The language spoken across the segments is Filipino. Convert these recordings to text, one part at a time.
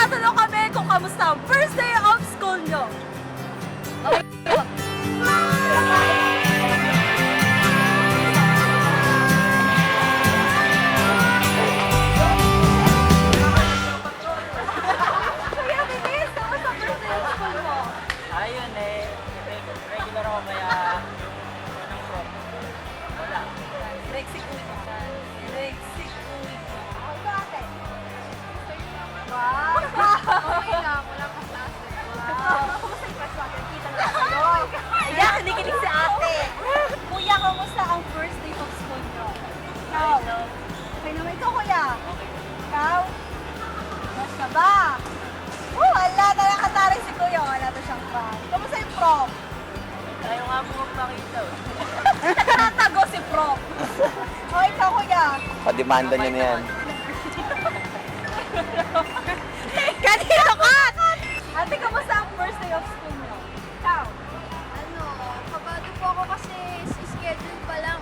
magtatanong kami kung kamusta ang first day of school nyo. Kuya Binis, kamusta ang first day of school mo? Ayun eh, regular ako kaya ng prom. Wala. Lexi Uy. Lexi Uy. Ako ba ate? Wow! Okay lang, wala pang klase. Wow! Kumusta yung first day? Kita na kayo. Ayan, kinikilig si ate. Kuya, kamusta ang first day of school nyo? Ikaw? Okay naman ikaw, kuya. Ikaw? Basta ba? Wala, nakakatarik si kuya. Wala to siyang prank. Kamusta yung prom? Tayo nga po magpakita. Tatago si prom. O ikaw, kuya? Pademanda niya na yan. Kanino ka? Ate, kamusta ang first day of school nyo? Ikaw? Ano, kabado po ako kasi schedule pa lang,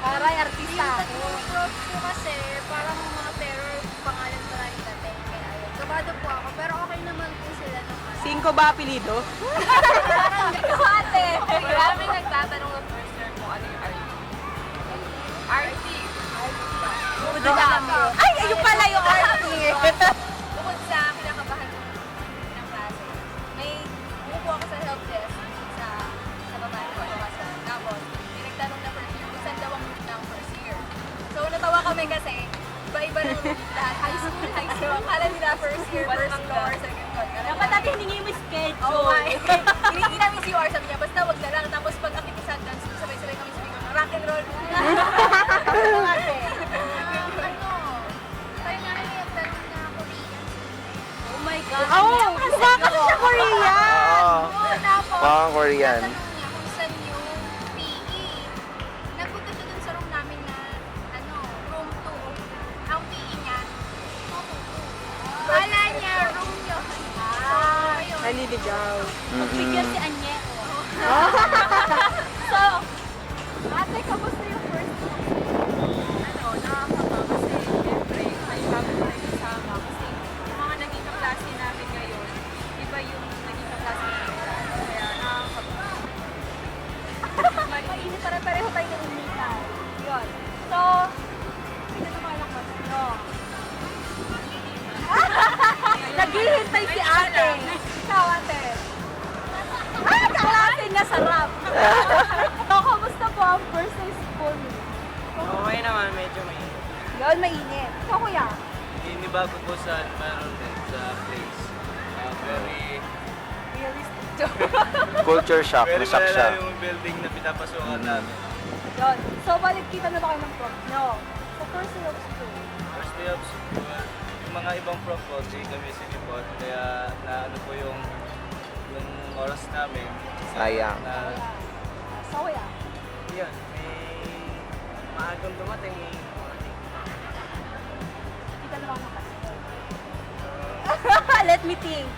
Aray, Yung artista. tatlong prof ko kasi parang mga terror pangalan pa lang dating. Kaya ayun, kabado po ako. Pero okay naman po sila naman. 5 ba apelido? Ikaw, ate. Maraming nagtatanong ng first year kung ano yung RT. Ay, ayun pala yung arte. Bukod sa kinakabahan ng klase, may umupo ako sa help desk sa babae ko kasi. Tapos, may nagtanong na first year kung saan daw ang room ng first year. So, natawa kami kasi iba-iba ng room lahat. High school. Akala nila first year, first floor, second floor. Dapat natin hiningi mo schedule. Oo nga eh. Hiningi namin si UR, sabi niya, basta wag na lang. Tapos pag akit sa dance, sabay-sabay kami sabi ko, rock and roll. Ano ate? Tayo nga rin yung tanong na Korean. Oh my God. Oh, mukha ka siya Korean! Oo. Oo, tapos, Pang Korean. tanong niya kung saan yung PE. Nagpunta siya dun sa room namin na, room 2. Ang PE niya, kala niya room yun. Ayun. Naliligaw. Bigyan si Anye. So, ate, kamusta yung first day? Nakakaba kasi siyempre may bago tayo kasama kasi yung mga naging kaklase namin ngayon, iba yung naging kaklase namin dati. Kaya nakakaba. Mainit, pare-pareho tayo ng initan. Yun. So, kita na mga lakas nyo. Naghihintay si ate. Ikaw, ate. Ay, kaklase niya, sarap. So, kamusta po ang first day school? Okay naman, medyo may. Yun, mainit. Ikaw, kuya? Inibago po sa environment sa place. Very Realistic. Culture shock. very Nashock siya. malala yung building na pinapasukan namin. Yun. So, balik kita na ba kayo ng prof nyo? So, first day of school. First day of school, yung mga ibang prof ko, di kami sinipot. Kaya na ano po yung oras namin. Sayang. Na, So, kuya? yun, may maagang dumating. Kita na ba kayo ng class? Let me think.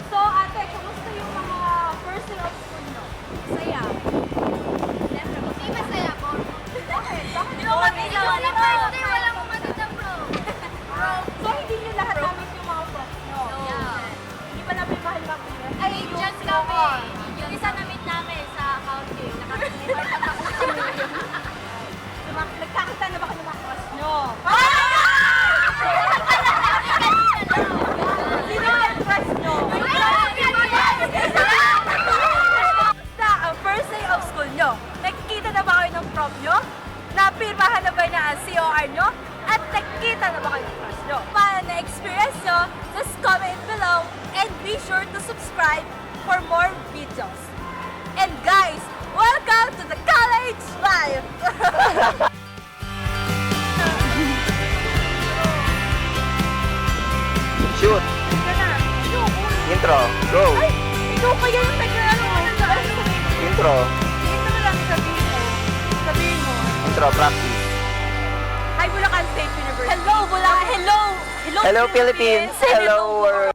So, ate, kumusta yung mga first day of school nyo? Masaya. Siyempre, hindi masaya po. Bakit? Bakit? Hindi mo kami na first day, walang umatid na bro. So, hindi nyo lahat namin yung mga prof nyo? Yeah. Hindi pa namin mahal mag-ilan? Ay, just kami. Yung isa na-meet namin sa accounting. Nagkakita na ba kayo ng mga class nyo? Sino ang class nyo? Basta, ang first day of school nyo, nakikita na ba kayo ng prof nyo? Napirmahan na ba niya ang COR nyo? At nakikita na ba kayo ng class nyo? Para na-experience nyo, just comment below and be sure to subscribe for more videos. And guys, welcome to the college life! Shoot. Intro. Go. Ay, ikaw kaya yung nag-ano? Intro. Ito na lang sabihin mo. Sabihin mo. Intro. Practice. Hi, Bulacan State University. Hello, Bulacan. Hello. Hello, Philippines. Hello, world.